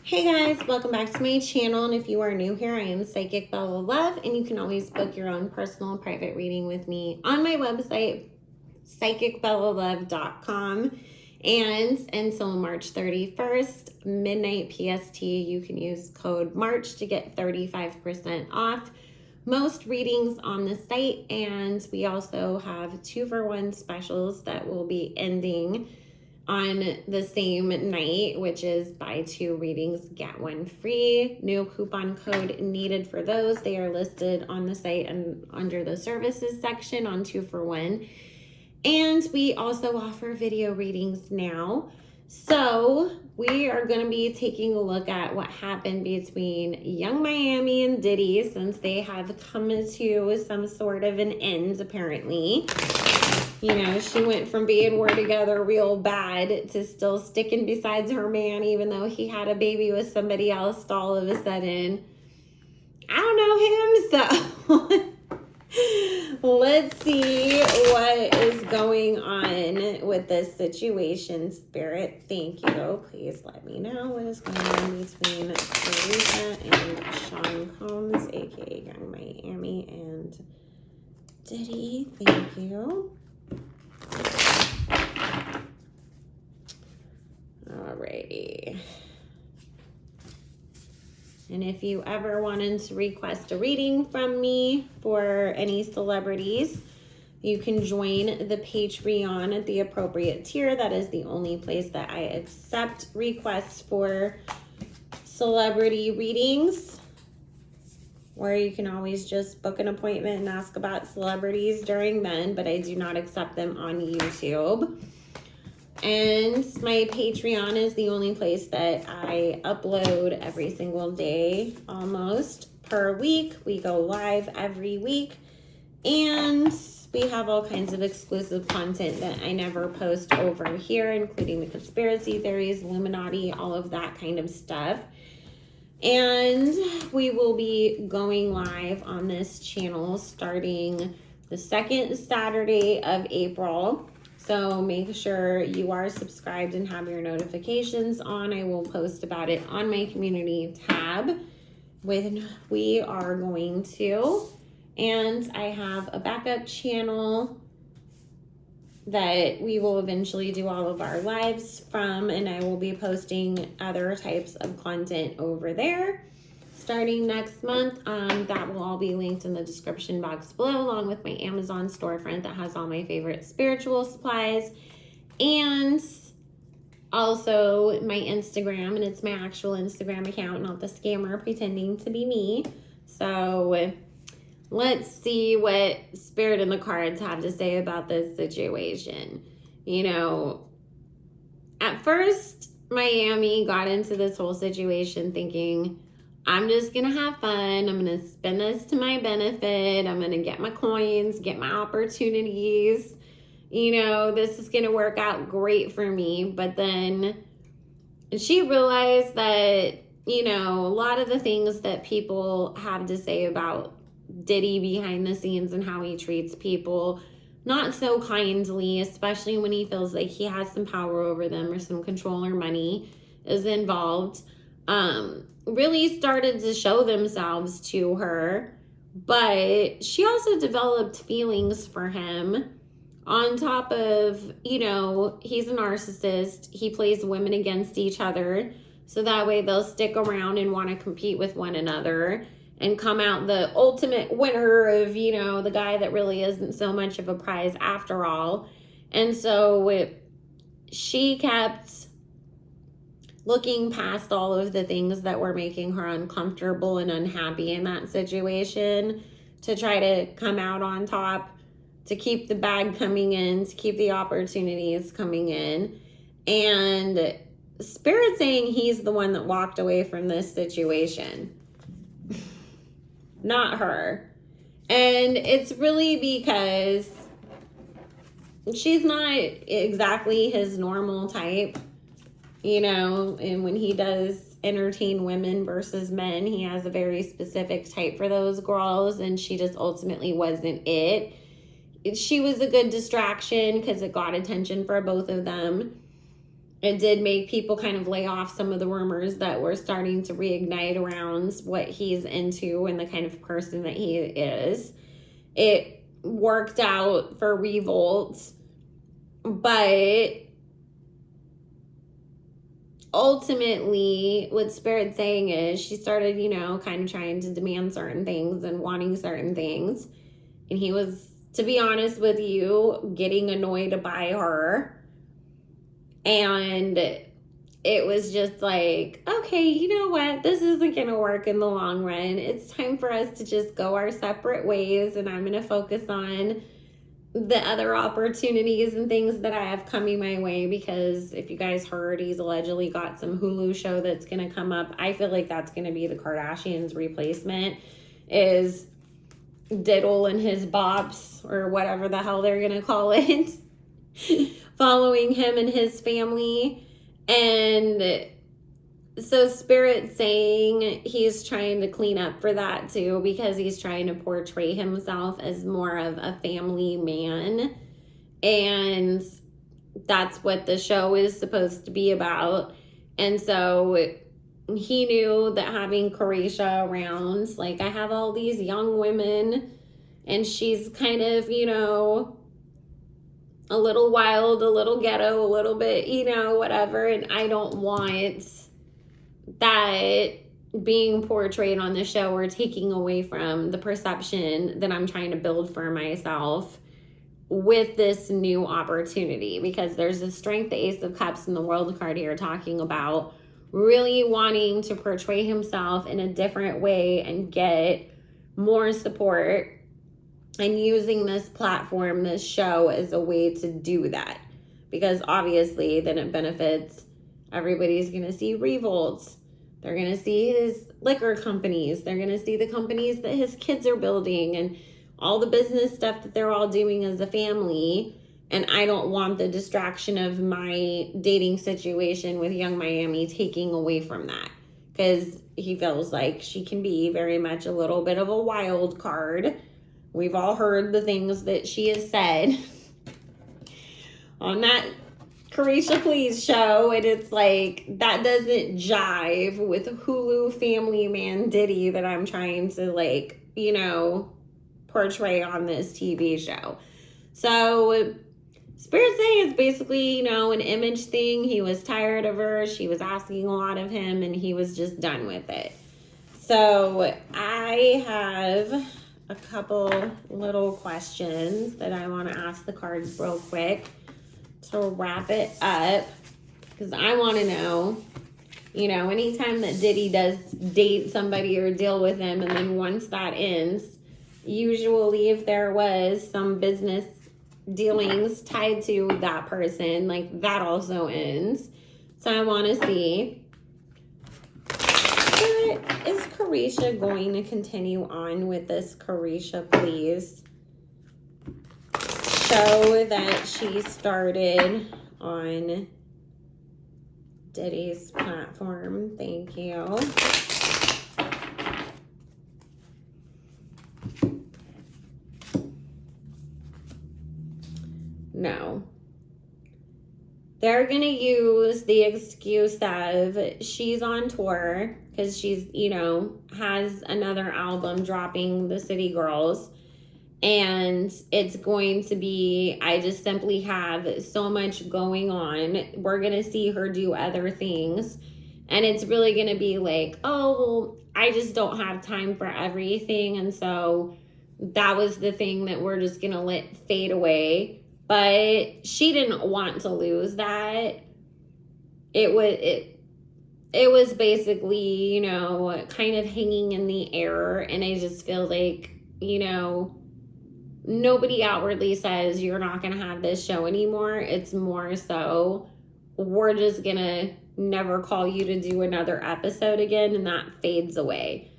Hey guys, welcome back to my channel, and if you are new here, I am Psychic Bella Love, and you can always book your own personal private reading with me on my website, psychicbellalove.com. And until March 31st, midnight PST, you can use code MARCH to get 35% off most readings on the site, and we also have 2-for-1 specials that will be ending on the same night, which is buy 2 readings, get 1 free. No coupon code needed for those. They are listed on the site and under the services section on 2-for-1. And we also offer video readings now. So we are going to be taking a look at what happened between Yung Miami and Diddy, since they have come to some sort of an end, apparently. You know, she went from being we're together real bad to still sticking beside her man, even though he had a baby with somebody else all of a sudden. I don't know him, so let's see what is going on with this situation, Spirit. Thank you. Please let me know what is going on between Teresa and Sean Combs, aka Yung Miami, and Diddy. Thank you. Alrighty. And if you ever wanted to request a reading from me for any celebrities, you can join the Patreon at the appropriate tier. That is the only place that I accept requests for celebrity readings. Or you can always just book an appointment and ask about celebrities during then, but I do not accept them on YouTube. And my Patreon is the only place that I upload every single day, almost per week. We go live every week, and we have all kinds of exclusive content that I never post over here, including the conspiracy theories, Illuminati, all of that kind of stuff. And we will be going live on this channel starting the second Saturday of April. So make sure you are subscribed and have your notifications on. I will post about it on my community tab when we are going to. And I have a backup channel that we will eventually do all of our lives from, and I will be posting other types of content over there starting next month. That will all be linked in the description box below, along with my Amazon storefront that has all my favorite spiritual supplies, and also my Instagram, and it's my actual Instagram account, not the scammer pretending to be me. So let's see what Spirit and the cards have to say about this situation. You know, at first, Miami got into this whole situation thinking, I'm just going to have fun. I'm going to spend this to my benefit. I'm going to get my coins, get my opportunities. You know, this is going to work out great for me. But then she realized that, you know, a lot of the things that people have to say about Diddy behind the scenes and how he treats people not so kindly, especially when he feels like he has some power over them or some control or money is involved, really started to show themselves to her. But she also developed feelings for him on top of, you know, he's a narcissist. He plays women against each other, so that way they'll stick around and want to compete with one another and come out the ultimate winner of, you know, the guy that really isn't so much of a prize after all. And so she kept looking past all of the things that were making her uncomfortable and unhappy in that situation to try to come out on top, to keep the bag coming in, to keep the opportunities coming in. And Spirit saying he's the one that walked away from this situation, not her. And it's really because she's not exactly his normal type, you know, and when he does entertain women versus men, he has a very specific type for those girls, and she just ultimately wasn't it. She was a good distraction because it got attention for both of them. it did make people kind of lay off some of the rumors that were starting to reignite around what he's into and the kind of person that he is. It worked out for Revolt, but ultimately what Spirit's saying is she started, kind of trying to demand certain things and wanting certain things. And he was, to be honest with you, getting annoyed by her. And it was just like, okay, you know what? This isn't going to work in the long run. It's time for us to just go our separate ways. And I'm going to focus on the other opportunities and things that I have coming my way. Because if you guys heard, he's allegedly got some Hulu show that's going to come up. I feel like that's going to be the Kardashians' replacement, is Diddle and his bops, or whatever the hell they're going to call it. Following him and his family. And so Spirit's saying he's trying to clean up for that too, because he's trying to portray himself as more of a family man. And that's what the show is supposed to be about. And so he knew that having Carisha around, like, I have all these young women and she's kind of, a little wild, a little ghetto, a little bit, whatever. And I don't want that being portrayed on the show or taking away from the perception that I'm trying to build for myself with this new opportunity. Because there's a Strength, the Ace of Cups, and the World card here talking about really wanting to portray himself in a different way and get more support, and using this platform, this show, as a way to do that. Because obviously then it benefits, everybody's going to see Revolts. They're going to see his liquor companies. They're going to see the companies that his kids are building and all the business stuff that they're all doing as a family. And I don't want the distraction of my dating situation with Yung Miami taking away from that. Because he feels like she can be very much a little bit of a wild card. We've all heard the things that she has said on that Carisha Please show, and it's like, that doesn't jive with Hulu family man Diddy that I'm trying to, portray on this TV show. So Spirit saying it's basically, an image thing. He was tired of her. She was asking a lot of him, and he was just done with it. So I have a couple little questions that I want to ask the cards real quick to wrap it up, because I want to know, anytime that Diddy does date somebody or deal with them, and then once that ends, usually if there was some business dealings tied to that person, like, that also ends. So I want to see, is Carisha going to continue on with this Carisha Please show that she started on Diddy's platform? Thank you. No. They're going to use the excuse of she's on tour because she's, has another album dropping, The City Girls. And it's going to be, I just simply have so much going on. We're going to see her do other things. And it's really going to be like, oh, well, I just don't have time for everything. And so that was the thing that we're just going to let fade away. But she didn't want to lose that. It was basically, kind of hanging in the air. And I just feel like, nobody outwardly says you're not going to have this show anymore. It's more so, we're just going to never call you to do another episode again. And that fades away.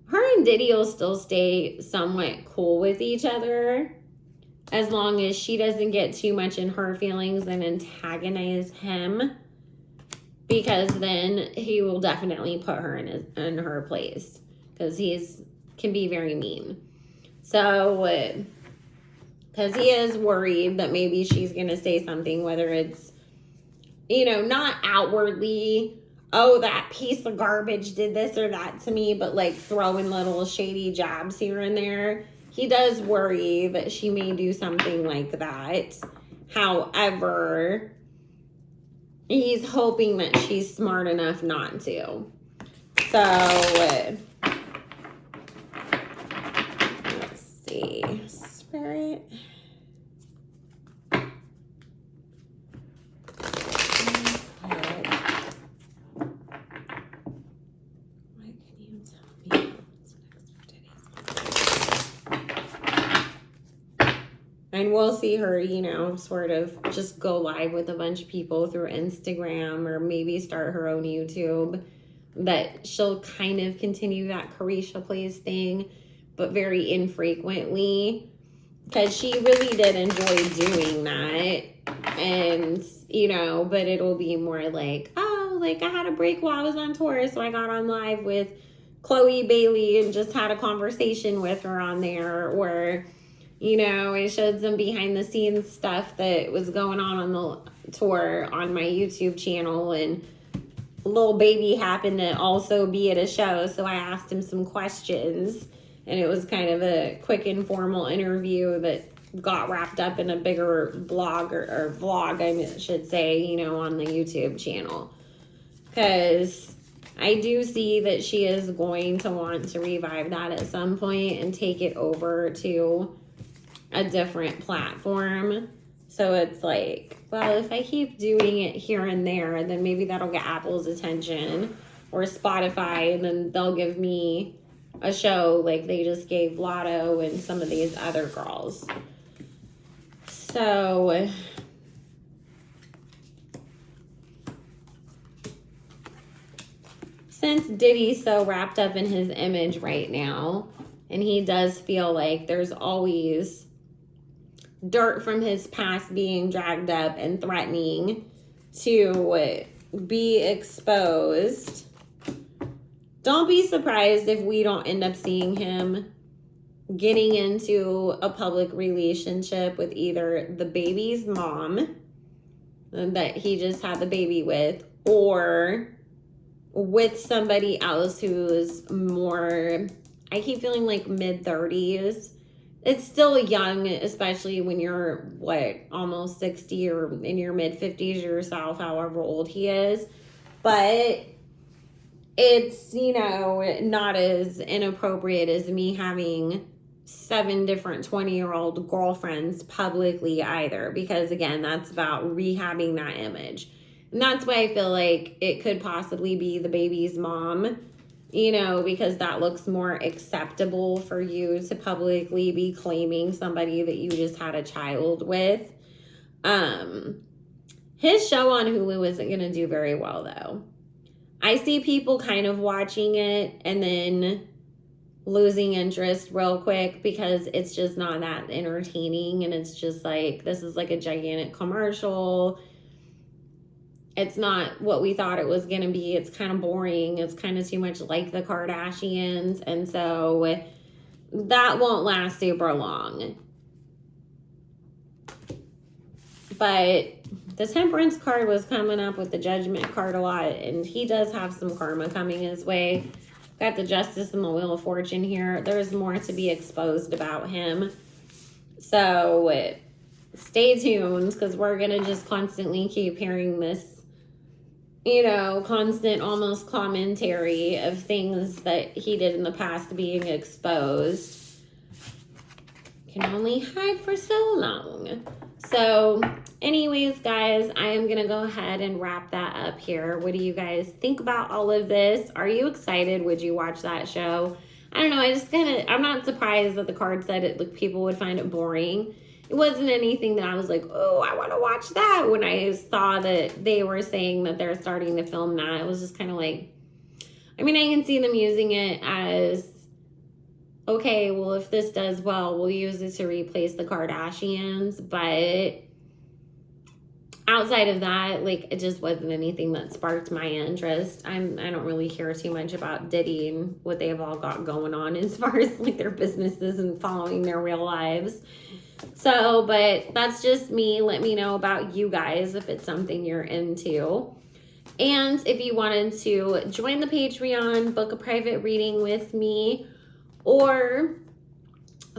Her and Diddy will still stay somewhat cool with each other, as long as she doesn't get too much in her feelings and antagonize him, because then he will definitely put her in her place, because can be very mean. So, because he is worried that maybe she's going to say something, whether it's you know, not outwardly, oh, that piece of garbage did this or that to me, but like throwing little shady jabs here and there. He does worry that she may do something like that. However, he's hoping that she's smart enough not to. So, let's see. Spirit. And we'll see her, you know, sort of just go live with a bunch of people through Instagram or maybe start her own YouTube. That she'll kind of continue that Carisha Plays thing, but very infrequently. Because she really did enjoy doing that. And, you know, but it'll be more like, oh, like I had a break while I was on tour. So I got on live with Chloe Bailey and just had a conversation with her on there. Or, you know, I showed some behind the scenes stuff that was going on the tour on my YouTube channel, and Lil Baby happened to also be at a show, so I asked him some questions, and it was kind of a quick informal interview that got wrapped up in a bigger blog or vlog, I should say, you know, on the YouTube channel. Because I do see that she is going to want to revive that at some point and take it over to a different platform. So it's like, well, if I keep doing it here and there, then maybe that'll get Apple's attention or Spotify, and then they'll give me a show like they just gave Lotto and some of these other girls. So since Diddy's so wrapped up in his image right now, and he does feel like there's always dirt from his past being dragged up and threatening to be exposed, don't be surprised if we don't end up seeing him getting into a public relationship with either the baby's mom that he just had the baby with, or with somebody else who's more, I keep feeling like mid-30s. It's still young, especially when you're, almost 60 or in your mid-50s yourself, however old he is. But it's, you know, not as inappropriate as me having 7 different 20-year-old girlfriends publicly either. Because, again, that's about rehabbing that image. And that's why I feel like it could possibly be the baby's mom. You know, because that looks more acceptable for you to publicly be claiming somebody that you just had a child with. His show on Hulu isn't going to do very well, though. I see people kind of watching it and then losing interest real quick because it's just not that entertaining. And it's just like, this is like a gigantic commercial. It's not what we thought it was going to be. It's kind of boring. It's kind of too much like the Kardashians. And so that won't last super long. But the Temperance card was coming up with the Judgment card a lot. And he does have some karma coming his way. Got the Justice and the Wheel of Fortune here. There's more to be exposed about him. So stay tuned, because we're going to just constantly keep hearing this, you know, constant almost commentary of things that he did in the past being exposed. Can only hide for so long. So anyways, guys, I am going to go ahead and wrap that up here. What do you guys think about all of this? Are you excited? Would you watch that show? I don't know. I'm not surprised that the card said it, like, people would find it boring. It wasn't anything that I was like, oh, I want to watch that. When I saw that they were saying that they're starting to film that, it was just kind of like, I mean, I can see them using it as, okay, well, if this does well, we'll use it to replace the Kardashians. But outside of that, like, it just wasn't anything that sparked my interest. I don't really care too much about Diddy and what they've all got going on as far as like their businesses and following their real lives. So, but that's just me. Let me know about you guys if it's something you're into. And if you wanted to join the Patreon, book a private reading with me, or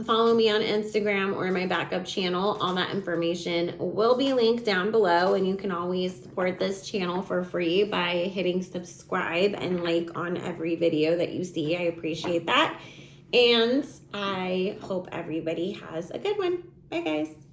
follow me on Instagram or my backup channel, all that information will be linked down below. And you can always support this channel for free by hitting subscribe and like on every video that you see. I appreciate that. And I hope everybody has a good one. Bye, guys.